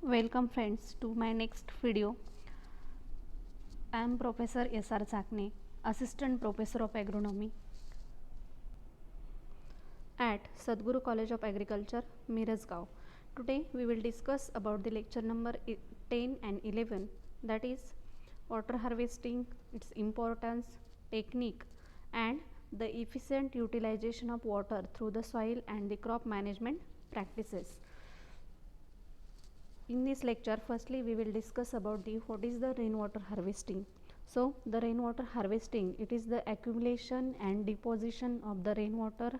Welcome friends to my next video. I am Professor S.R. Chakne, Assistant Professor of Agronomy at Sadguru College of Agriculture, Mirzgaon. Today we will discuss about the lecture number 10 and 11, that is water harvesting, its importance, technique and the efficient utilization of water through the soil and the crop management practices. In this lecture, firstly we will discuss about what is the rainwater harvesting. So the rainwater harvesting, it is the accumulation and deposition of the rainwater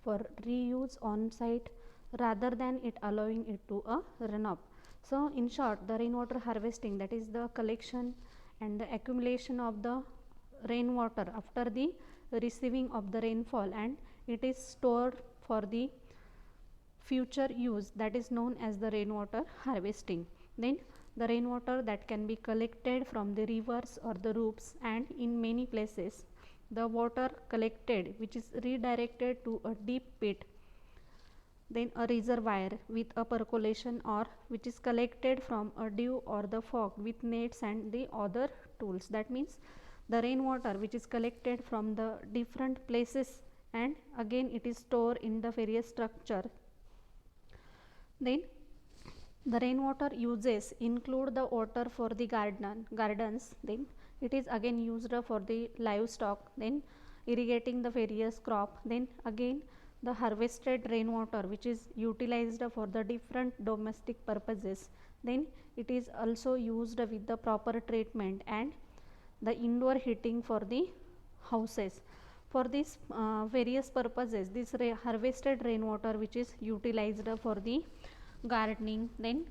for reuse on site rather than it allowing it to run up. So in short, the rainwater harvesting, that is the collection and the accumulation of the rainwater after the receiving of the rainfall, and it is stored for the future use, that is known as the rainwater harvesting. Then the rainwater that can be collected from the rivers or the roofs, and in many places the water collected which is redirected to a deep pit, then a reservoir with a percolation, or which is collected from a dew or the fog with nets and the other tools. That means the rainwater which is collected from the different places, and again it is stored in the various structure. Then the rainwater uses include the water for the gardens, then it is again used for the livestock, then irrigating the various crop, then again the harvested rainwater which is utilized for the different domestic purposes, then it is also used with the proper treatment and the indoor heating for the houses. For these various purposes, this harvested rainwater which is utilized for the gardening, then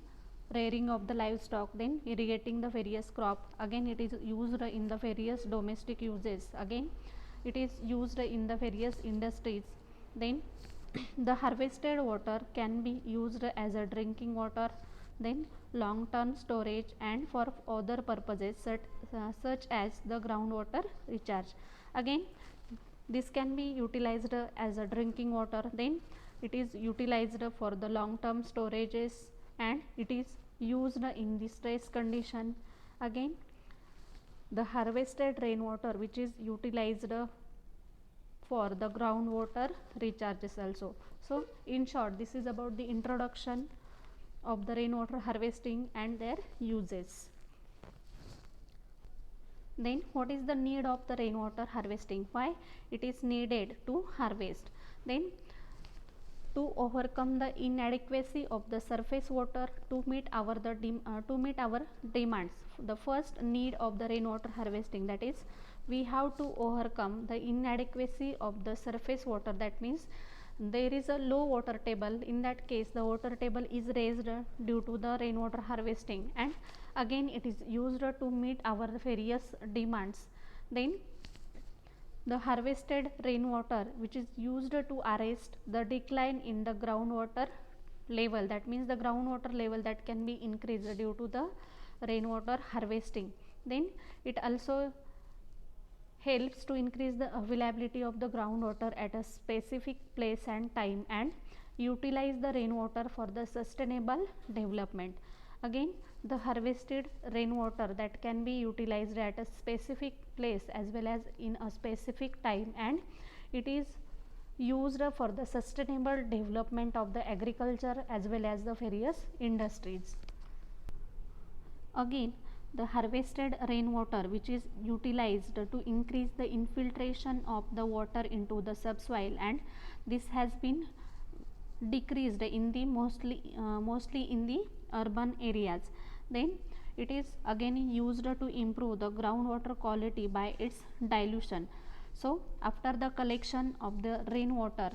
rearing of the livestock, then irrigating the various crop, again it is used in the various domestic uses, again it is used in the various industries. Then the harvested water can be used as a drinking water, then long term storage and for other purposes such as the groundwater recharge. Again this can be utilized as a drinking water, then it is utilized for the long term storages, and it is used in the stress condition. Again the harvested rainwater which is utilized for the groundwater recharges also. So in short, this is about the introduction of the rainwater harvesting and their uses. Then what is the need of the rainwater harvesting? Why it is needed to harvest? Then to overcome the inadequacy of the surface water to meet our demands. The first need of the rainwater harvesting, that is we have to overcome the inadequacy of the surface water. That means there is a low water table. In that case the water table is raised due to the rainwater harvesting, and again it is used to meet our various demands. Then the harvested rainwater which is used to arrest the decline in the groundwater level, that means the groundwater level that can be increased due to the rainwater harvesting. Then it also helps to increase the availability of the groundwater at a specific place and time, and utilize the rainwater for the sustainable development. Again the harvested rainwater that can be utilized at a specific place as well as in a specific time, and it is used for the sustainable development of the agriculture as well as the various industries. Again the harvested rainwater which is utilized to increase the infiltration of the water into the subsoil, and this has been decreased in the mostly in the urban areas. Then it is again used to improve the groundwater quality by its dilution. So after the collection of the rainwater,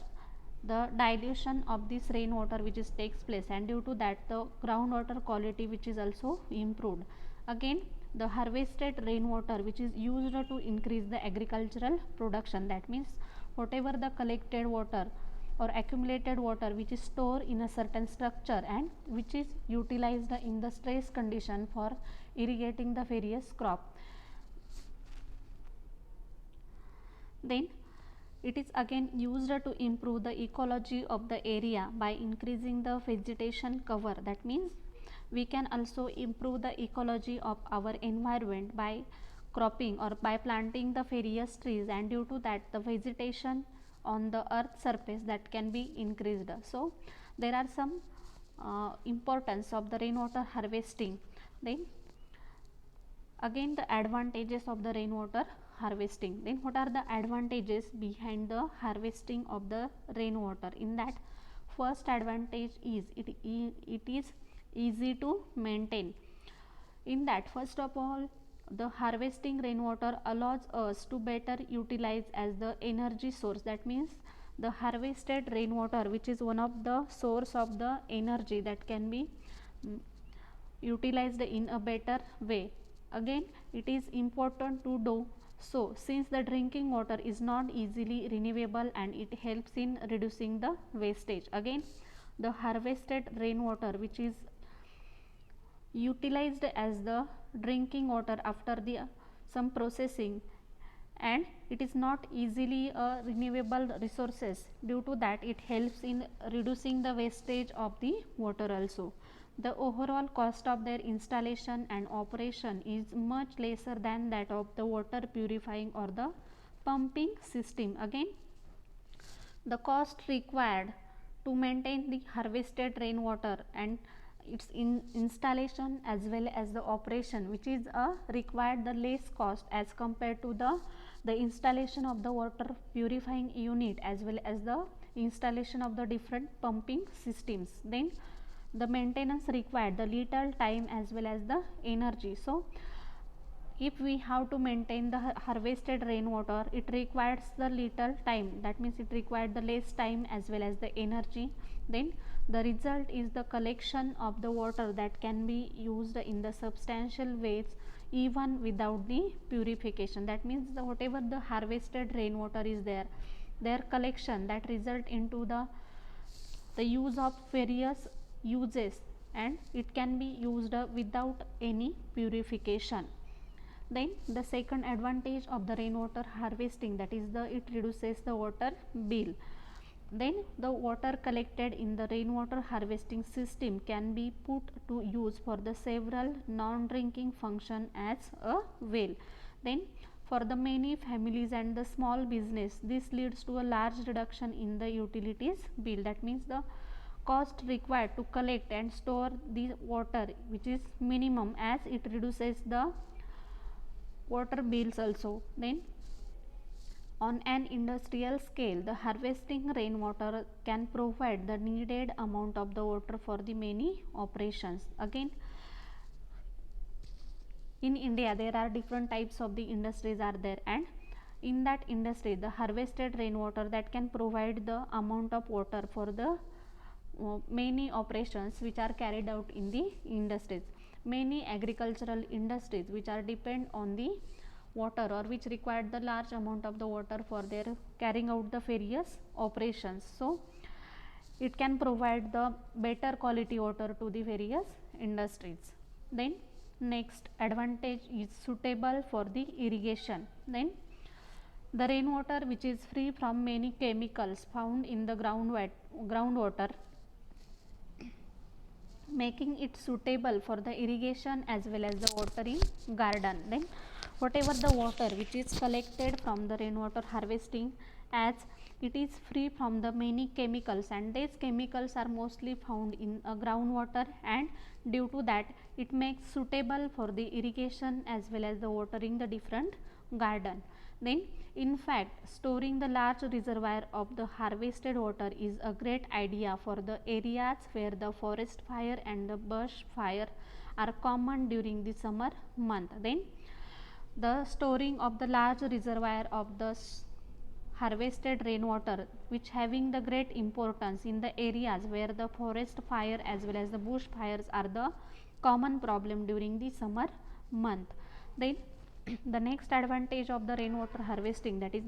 the dilution of this rainwater which is takes place, and due to that the groundwater quality which is also improved. Again the harvested rainwater which is used to increase the agricultural production, that means whatever the collected water or accumulated water which is stored in a certain structure and which is utilized in the stress condition for irrigating the various crop. Then it is again used to improve the ecology of the area by increasing the vegetation cover. That means we can also improve the ecology of our environment by cropping or by planting the various trees, and due to that the vegetation on the earth surface that can be increased. So there are some importance of the rainwater harvesting. Then again the advantages of the rainwater harvesting. Then what are the advantages behind the harvesting of the rainwater? In that, first advantage is it is easy to maintain. In that, first of all, the harvesting rainwater allows us to better utilize as the energy source. That means the harvested rainwater, which is one of the source of the energy that can be utilized in a better way. Again, it is important to do so since the drinking water is not easily renewable and it helps in reducing the wastage. Again, the harvested rainwater, which is utilized as the drinking water after the some processing, and it is not easily renewable resources. Due to that, it helps in reducing the wastage of the water also. The overall cost of their installation and operation is much lesser than that of the water purifying or the pumping system. Again, the cost required to maintain the harvested rainwater and its installation as well as the operation, which is required the less cost as compared to the installation of the water purifying unit as well as the installation of the different pumping systems. Then the maintenance required the little time as well as the energy. So if we have to maintain the harvested rainwater, it requires the little time, that means it required the less time as well as the energy. Then the result is the collection of the water that can be used in the substantial ways even without the purification. That means whatever the harvested rainwater is there, their collection that result into the use of various uses, and it can be used without any purification. Then the second advantage of the rainwater harvesting, that is it reduces the water bill. Then the water collected in the rainwater harvesting system can be put to use for the several non-drinking function as a well. Then for the many families and the small business, this leads to a large reduction in the utilities bill. That means the cost required to collect and store the water, which is minimum, as it reduces the water bills also. Then on an industrial scale, the harvesting rainwater can provide the needed amount of the water for the many operations. Again, in India there are different types of the industries are there, and in that industry the harvested rainwater that can provide the amount of water for the many operations which are carried out in the industries. Many agricultural industries which are depend on the water or which require the large amount of the water for their carrying out the various operations. So it can provide the better quality water to the various industries. Then next advantage is suitable for the irrigation. Then the rainwater, which is free from many chemicals found in the groundwater, making it suitable for the irrigation as well as the watering garden. Then whatever the water which is collected from the rainwater harvesting, as it is free from the many chemicals, and these chemicals are mostly found in groundwater, and due to that it makes suitable for the irrigation as well as the watering the different garden. Then in fact, storing the large reservoir of the harvested water is a great idea for the areas where the forest fire and the bush fire are common during the summer month. Then the storing of the large reservoir of the harvested rainwater, which having the great importance in the areas where the forest fire as well as the bush fires are the common problem during the summer month. Then the next advantage of the rainwater harvesting, that is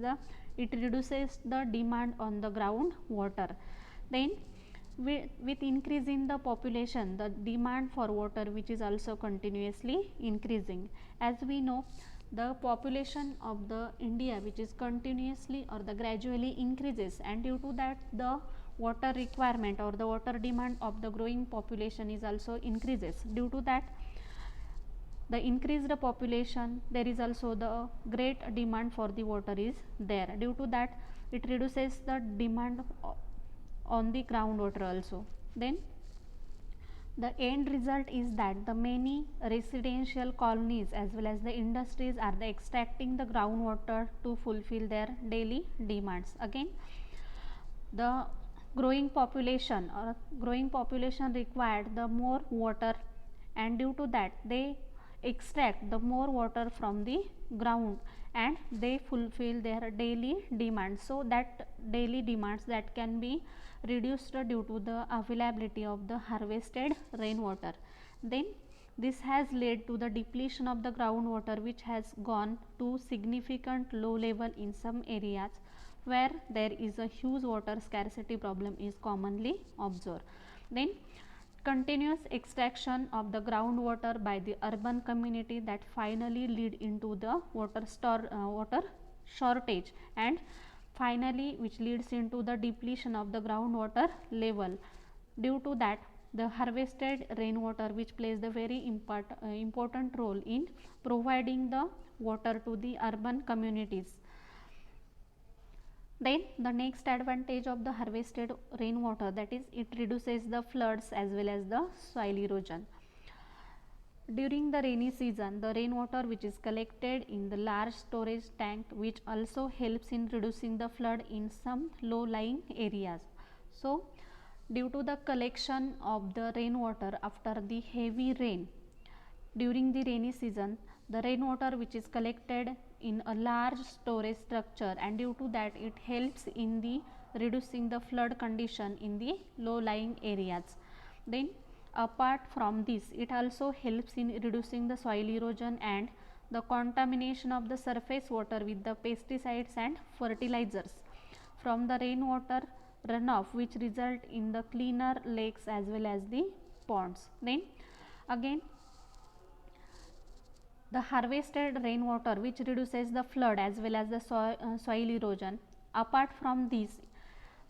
it reduces the demand on the ground water. Then with increase in the population, the demand for water which is also continuously increasing. As we know, the population of the India which is continuously or the gradually increases, and due to that the water requirement or the water demand of the growing population is also increases. Due to that, the increased population, there is also the great demand for the water is there. Due to that, it reduces the demand on the groundwater also. Then the end result is that the many residential colonies as well as the industries are the extracting the groundwater to fulfill their daily demands. Again, the growing population required the more water, and due to that they extract the more water from the ground and they fulfill their daily demands. So that daily demands that can be reduced due to the availability of the harvested rainwater. Then this has led to the depletion of the groundwater, which has gone to significant low level in some areas where there is a huge water scarcity problem is commonly observed. Then continuous extraction of the groundwater by the urban community that finally lead into the water shortage, and finally which leads into the depletion of the groundwater level. Due to that, the harvested rainwater, which plays the very important role in providing the water to the urban communities. Then the next advantage of the harvested rainwater, that is it reduces the floods as well as the soil erosion. During the rainy season, the rainwater which is collected in the large storage tank, which also helps in reducing the flood in some low lying areas. So due to the collection of the rainwater after the heavy rain during the rainy season, the rainwater which is collected in a large storage structure, and due to that it helps in the reducing the flood condition in the low lying areas. Then apart from this, it also helps in reducing the soil erosion and the contamination of the surface water with the pesticides and fertilizers from the rainwater runoff, which result in the cleaner lakes as well as the ponds. Then again, the harvested rainwater which reduces the flood as well as the soil erosion. Apart from this,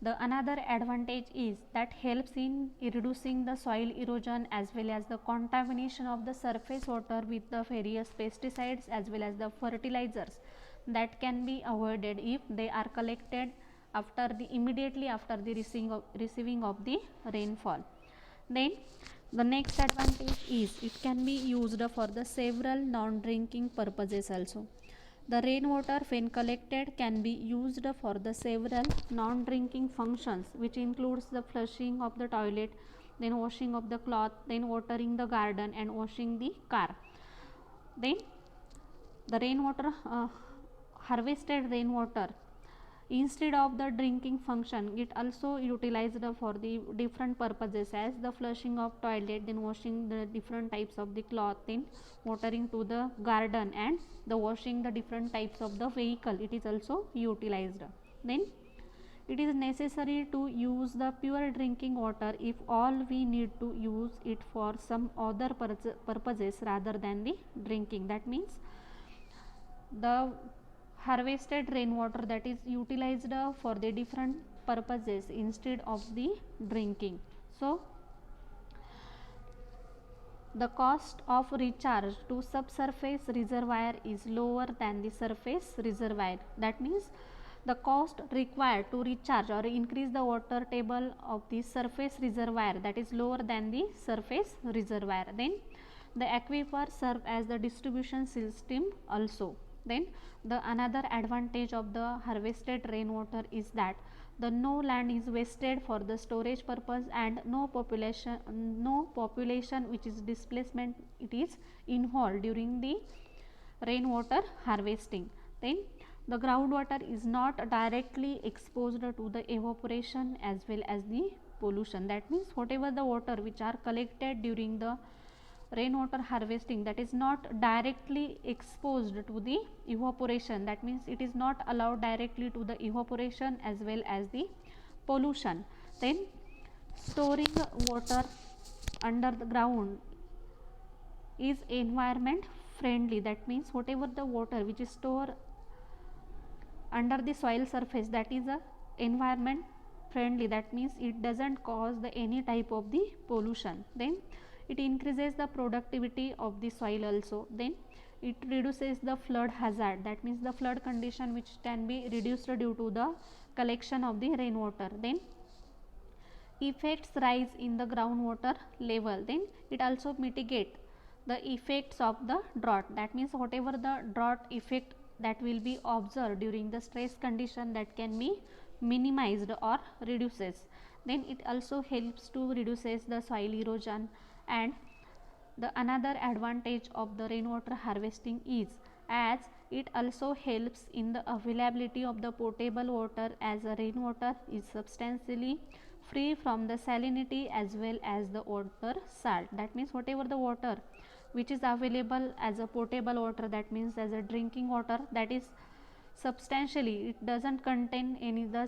the another advantage is that helps in reducing the soil erosion as well as the contamination of the surface water with the various pesticides as well as the fertilizers that can be avoided if they are collected immediately after the receiving of the rainfall. Then the next advantage is it can be used for the several non-drinking purposes also. The rainwater when collected can be used for the several non-drinking functions, which includes the flushing of the toilet, then washing of the cloth, then watering the garden and washing the car. Then the harvested rainwater, instead of the drinking function, it also utilized for the different purposes as the flushing of toilet, then washing the different types of the cloth, then watering to the garden and the washing the different types of the vehicle, it is also utilized. Then it is necessary to use the pure drinking water if all we need to use it for some other purposes rather than the drinking. That means the harvested rainwater that is utilized for the different purposes instead of the drinking. So the cost of recharge to subsurface reservoir is lower than the surface reservoir. That means the cost required to recharge or increase the water table of the surface reservoir, that is lower than the surface reservoir. Then the aquifer serve as the distribution system also. Then the another advantage of the harvested rainwater is that the no land is wasted for the storage purpose and no population which is displacement it is involved during the rainwater harvesting. Then the groundwater is not directly exposed to the evaporation as well as the pollution. That means whatever the water which are collected during the rainwater harvesting, that is not directly exposed to the evaporation, that means it is not allowed directly to the evaporation as well as the pollution. Then storing water under the ground is environment friendly. That means whatever the water which is stored under the soil surface, that is a environment friendly, that means it doesn't cause the any type of the pollution. Then it increases the productivity of the soil also. Then it reduces the flood hazard, that means the flood condition which can be reduced due to the collection of the rainwater. Then effects rise in the groundwater level, then it also mitigate the effects of the drought, that means whatever the drought effect that will be observed during the stress condition, that can be minimized or reduces. Then it also helps to reduces the soil erosion. And the another advantage of the rainwater harvesting is as it also helps in the availability of the potable water, as the rainwater is substantially free from the salinity as well as the water salt. That means whatever the water which is available as a potable water, that means as a drinking water, that is substantially it doesn't contain any the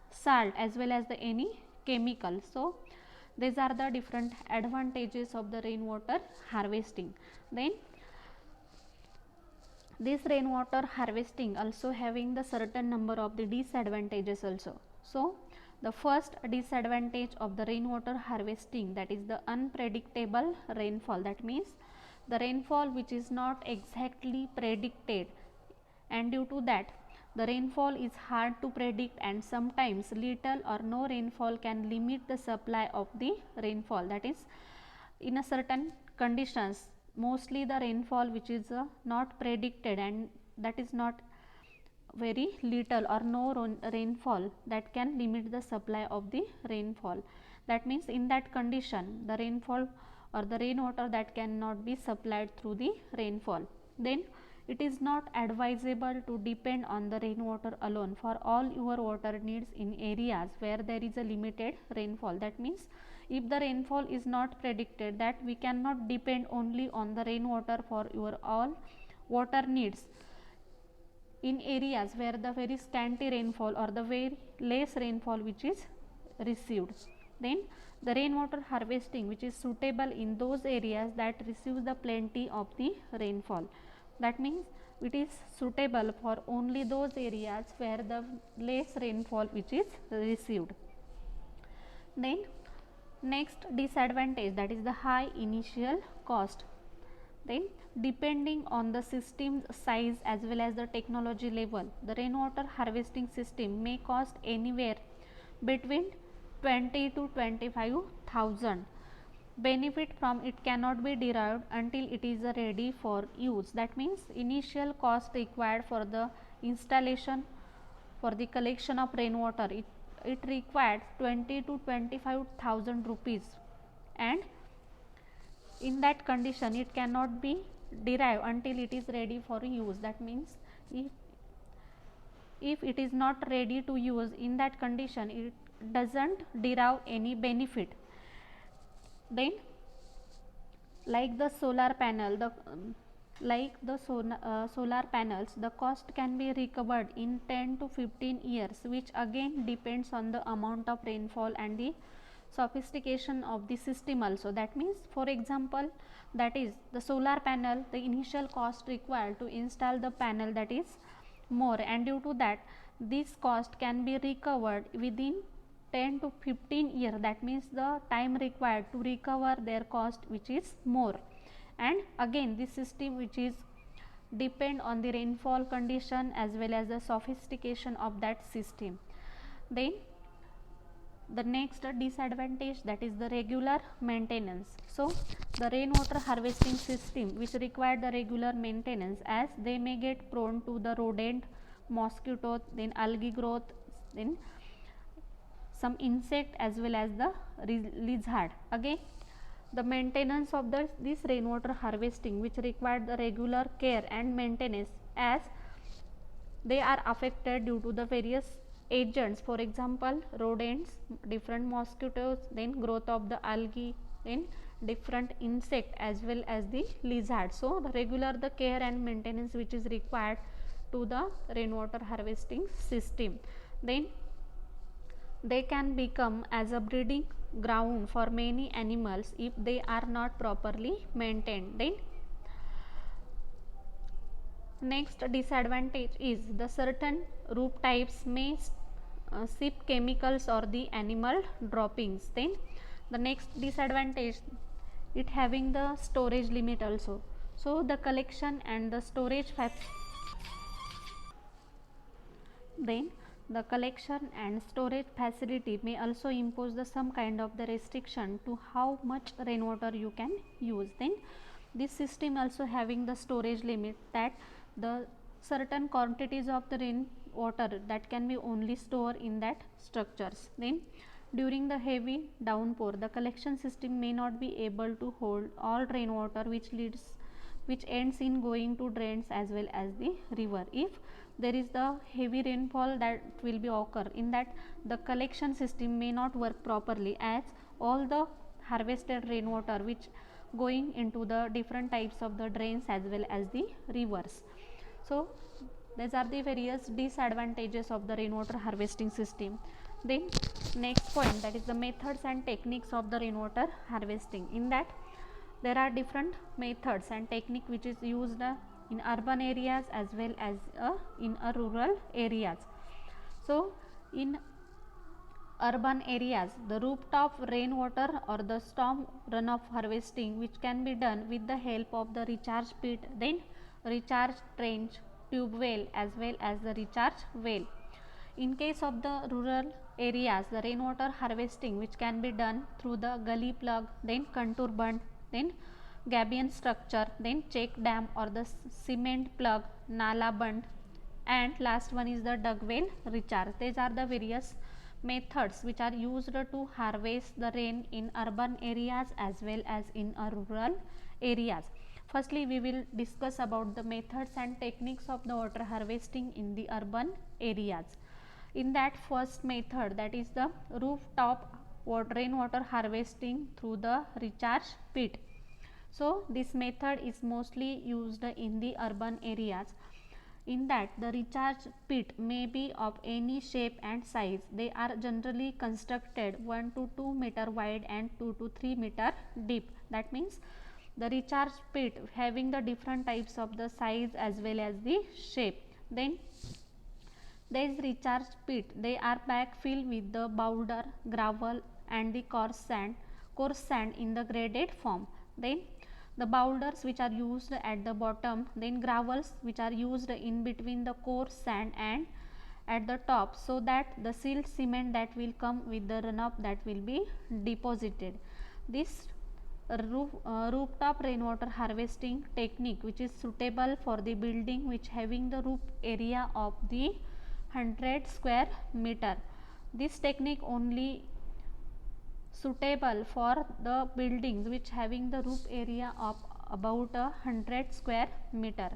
salt as well as the any chemical. So these are the different advantages of the rainwater harvesting. Then this rainwater harvesting also having the certain number of the disadvantages also. So the first disadvantage of the rainwater harvesting, that is the unpredictable rainfall, that means the rainfall which is not exactly predicted, and due to that the rainfall is hard to predict, and sometimes little or no rainfall can limit the supply of the rainfall. That is, in a certain conditions, mostly the rainfall which is not predicted, and that is not very little or no rainfall, that can limit the supply of the rainfall. That means in that condition the rainfall or the rainwater that cannot be supplied through the rainfall. Then it is not advisable to depend on the rainwater alone for all your water needs in areas where there is a limited rainfall. That means if the rainfall is not predicted, that we cannot depend only on the rainwater for your all water needs in areas where the very scanty rainfall or the very less rainfall which is received. Then the rainwater harvesting which is suitable in those areas that receives the plenty of the rainfall. That means it is suitable for only those areas where the less rainfall which is received. Then next disadvantage, that is the high initial cost. Then depending on the system's size as well as the technology level, the rainwater harvesting system may cost anywhere between 20 to 25,000. Benefit from it cannot be derived until it is ready for use. That means initial cost required for the installation for the collection of rainwater, it required 20 to 25,000 rupees, and in that condition it cannot be derived until it is ready for use. That means if it is not ready to use, in that condition it doesn't derive any benefit. Then like the solar panel, solar panels, the cost can be recovered in 10 to 15 years, which again depends on the amount of rainfall and the sophistication of the system also. That means for example, that is the solar panel, the initial cost required to install the panel, that is more, and due to that this cost can be recovered within 10 to 15 years. That means the time required to recover their cost which is more. And again this system which is depend on the rainfall condition as well as the sophistication of that system. Then the next disadvantage, that is the regular maintenance. So the rainwater harvesting system which require the regular maintenance, as they may get prone to the rodent, mosquito, then algae growth, then some insect as well as the lizard. Again the maintenance of this rainwater harvesting which require the regular care and maintenance, as they are affected due to the various agents, for example rodents, different mosquitoes, then growth of the algae, then different insect as well as the lizard. So the regular the care and maintenance which is required to the rainwater harvesting system. Then they can become as a breeding ground for many animals if they are not properly maintained. Then next disadvantage is the certain roof types may sip chemicals or the animal droppings. Then the next disadvantage, it having the storage limit also. So the collection and the storage then the collection and storage facility may also impose the some kind of the restriction to how much rainwater you can use. Then this system also having the storage limit, that the certain quantities of the rainwater that can be only stored in that structures. Then during the heavy downpour, the collection system may not be able to hold all rainwater which ends in going to drains as well as the river. If there is the heavy rainfall that will be occur, in that the collection system may not work properly, as all the harvested rainwater which going into the different types of the drains as well as the rivers. So these are the various disadvantages of the rainwater harvesting system. Then next point, that is the methods and techniques of the rainwater harvesting. In that there are different methods and technique which is used in urban areas as well as in rural areas. So in urban areas, the rooftop rainwater or the storm runoff harvesting, which can be done with the help of the recharge pit, then recharge trench, tube well as well as the recharge well. In case of the rural areas, the rainwater harvesting which can be done through the gully plug, then contour bund, then gabion structure, then check dam or the cement plug, nala bund, and last one is the dug well recharge. These are the various methods which are used to harvest the rain in urban areas as well as in rural areas. Firstly, we will discuss about the methods and techniques of the water harvesting in the urban areas. In that first method, that is the rooftop rainwater harvesting through the recharge pit. So this method is mostly used in the urban areas. In that the recharge pit may be of any shape and size. They are generally constructed 1 to 2 meter wide and 2 to 3 meter deep. That means the recharge pit having the different types of the size as well as the shape. Then these recharge pit, they are backfilled with the boulder, gravel and the coarse sand in the graded form. Then the boulders which are used at the bottom, then gravels which are used in between the coarse sand and at the top, so that the silt cement that will come with the runoff that will be deposited. This rooftop rainwater harvesting technique, which is suitable for the building which having the roof area of the 100 square meter. This technique only suitable for the buildings which having the roof area of about 100 square meter.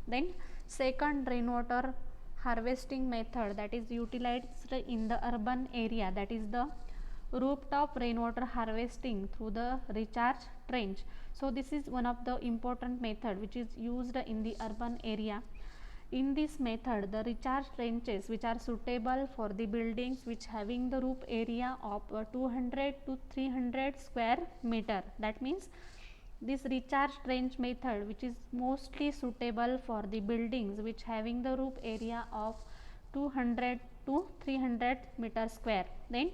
Then second rainwater harvesting method that is utilized in the urban area, that is the rooftop rainwater harvesting through the recharge trench. So this is one of the important method which is used in the urban area. In this method, the recharge trenches which are suitable for the buildings which having the roof area of 200 to 300 square meter. That means this recharge trench method which is mostly suitable for the buildings which having the roof area of 200 to 300 meter square. Then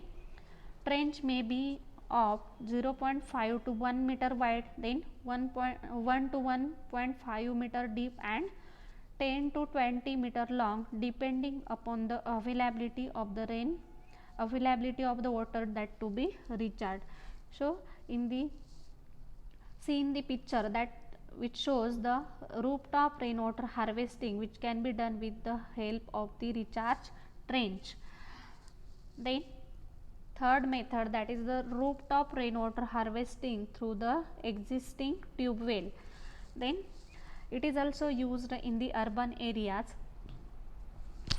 trench may be of 0.5 to 1 meter wide, then 1 to 1.5 meter deep and 10 to 20 meter long, depending upon the availability of the water that to be recharged. So in the picture that which shows the rooftop rainwater harvesting which can be done with the help of the recharge trench. Then third method, that is the rooftop rainwater harvesting through the existing tube well. Then it is also used in the urban areas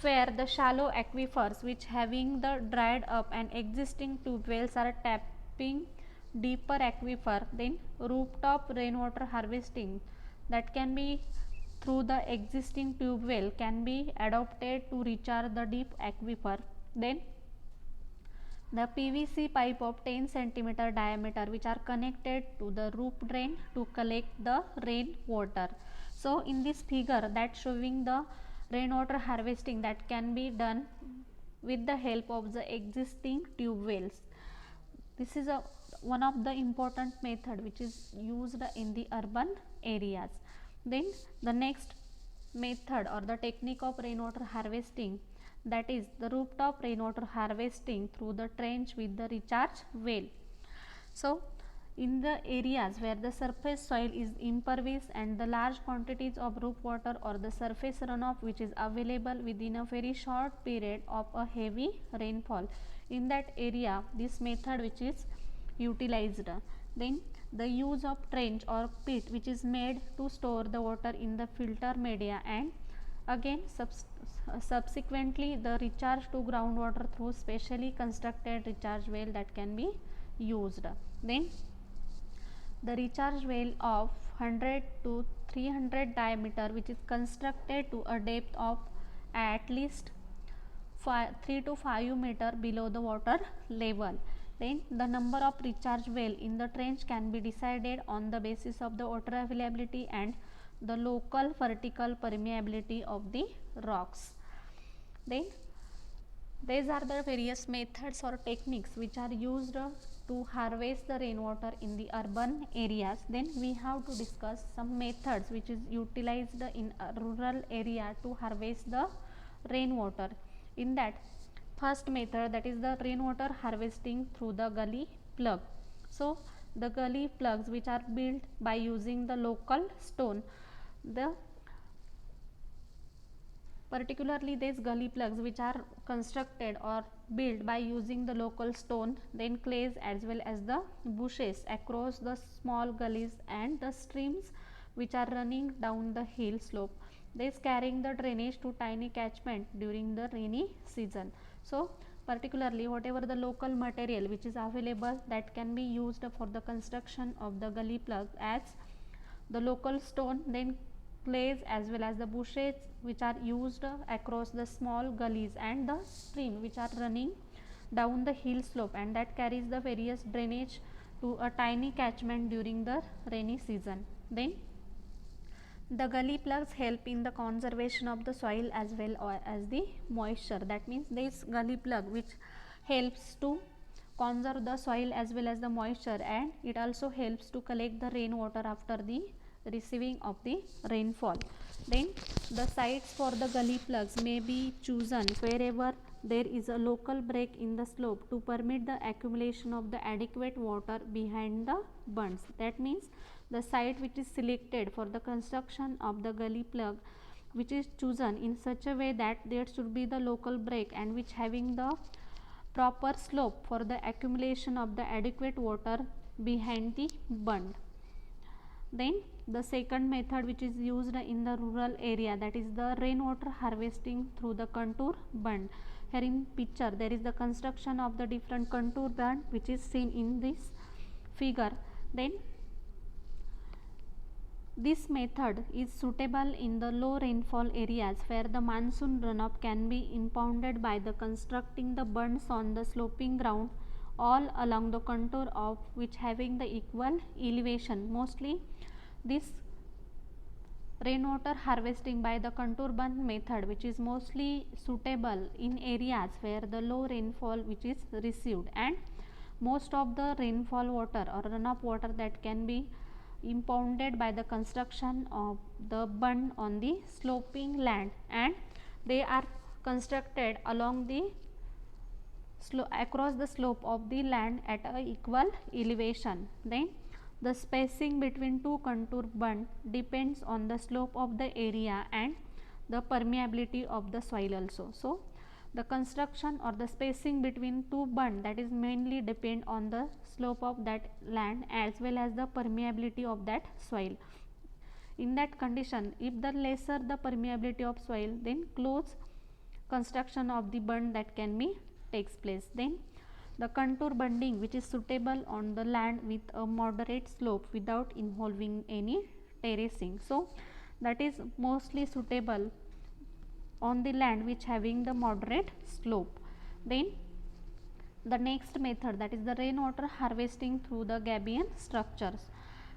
where the shallow aquifers which having the dried up and existing tube wells are tapping deeper aquifer. Then rooftop rainwater harvesting that can be through the existing tube well can be adopted to recharge the deep aquifer. Then the PVC pipe of 10 cm diameter which are connected to the roof drain to collect the rain water. So in this figure that showing the rainwater harvesting that can be done with the help of the existing tube wells. This is one of the important method which is used in the urban areas. Then the next method or the technique of rainwater harvesting, that is the rooftop rainwater harvesting through the trench with the recharge well. So in the areas where the surface soil is impervious and the large quantities of roof water or the surface runoff which is available within a very short period of a heavy rainfall, in that area this method which is utilized. Then the use of trench or pit which is made to store the water in the filter media, and again subsequently the recharge to groundwater through specially constructed recharge well that can be used. Then the recharge well of 100 to 300 diameter which is constructed to a depth of at least 3 to 5 meter below the water level. Then the number of recharge well in the trench can be decided on the basis of the water availability and the local vertical permeability of the rocks. Then these are the various methods or techniques which are used to harvest the rainwater in the urban areas. Then we have to discuss some methods which is utilized in a rural area to harvest the rainwater. In that, first method, that is the rainwater harvesting through the gully plug. So the gully plugs which are built by using the local stone, particularly these gully plugs which are constructed or built by using the local stone, then clays as well as the bushes across the small gullies and the streams which are running down the hill slope, these carrying the drainage to tiny catchment during the rainy season. So particularly whatever the local material which is available, that can be used for the construction of the gully plug, as the local stone, then clays as well as the bushes which are used across the small gullies and the stream which are running down the hill slope, and that carries the various drainage to a tiny catchment during the rainy season. Then the gully plugs help in the conservation of the soil as well as the moisture. That means this gully plug which helps to conserve the soil as well as the moisture, and it also helps to collect the rainwater after the receiving of the rainfall. Then the sites for the gully plugs may be chosen wherever there is a local break in the slope to permit the accumulation of the adequate water behind the bunds. That means the site which is selected for the construction of the gully plug which is chosen in such a way that there should be the local break and which having the proper slope for the accumulation of the adequate water behind the bund. Then the second method which is used in the rural area, that is the rainwater harvesting through the contour bund. Here in picture there is the construction of the different contour bund which is seen in this figure. Then this method is suitable in the low rainfall areas where the monsoon runoff can be impounded by the constructing the bunds on the sloping ground all along the contour of which having the equal elevation. Mostly this rainwater harvesting by the contour bund method which is mostly suitable in areas where the low rainfall which is received, and most of the rainfall water or runoff water that can be impounded by the construction of the bund on the sloping land, and they are constructed along the across the slope of the land at a equal elevation. Then the spacing between two contour bund depends on the slope of the area and the permeability of the soil also. So the construction or the spacing between two bund, that is mainly depend on the slope of that land as well as the permeability of that soil. In that condition, if the lesser the permeability of soil, then close construction of the bund that can be takes place. Then the contour bunding which is suitable on the land with a moderate slope without involving any terracing. So that is mostly suitable on the land which having the moderate slope. Then the next method, that is the rainwater harvesting through the gabion structures.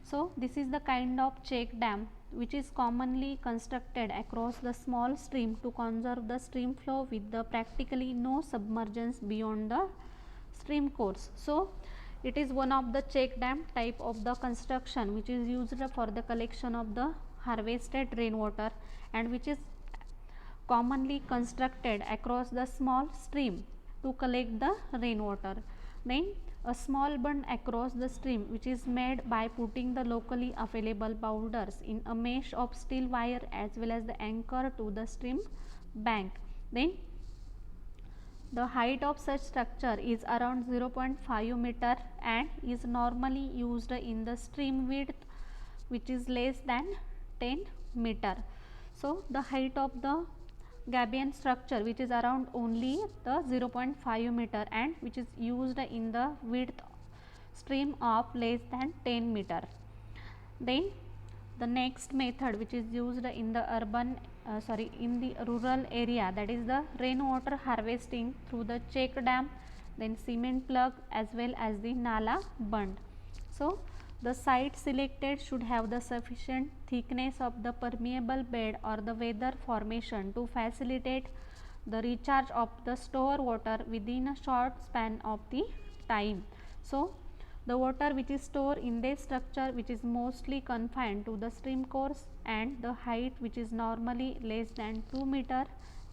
So this is the kind of check dam which is commonly constructed across the small stream to conserve the stream flow with the practically no submergence beyond the stream course. So, it is one of the check dam type of the construction which is used for the collection of the harvested rainwater and which is commonly constructed across the small stream to collect the rainwater. Then a small bund across the stream which is made by putting the locally available boulders in a mesh of steel wire as well as the anchor to the stream bank. Then the height of such structure is around 0.5 meter and is normally used in the stream width which is less than 10 meter. So, the height of the gabion structure which is around only the 0.5 meter and which is used in the width stream of less than 10 meter. Then the next method which is used in the in the rural area, that is the rainwater harvesting through the check dam, then cement plug as well as the nala bund. So, the site selected should have the sufficient thickness of the permeable bed or the weather formation to facilitate the recharge of the store water within a short span of the time. So, the water which is stored in this structure which is mostly confined to the stream course and the height which is normally less than 2 meter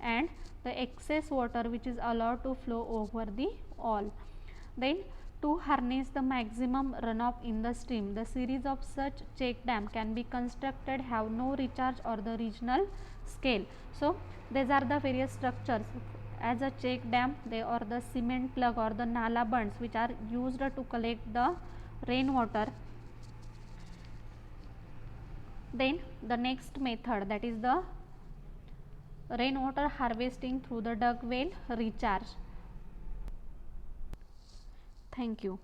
and the excess water which is allowed to flow over the all. Then to harness the maximum runoff in the stream, the series of such check dam can be constructed have no recharge or the regional scale. So, these are the various structures as a check dam, they are the cement plug or the nala bunds which are used to collect the rainwater. Then the next method, that is the rainwater harvesting through the dug well recharge. Thank you.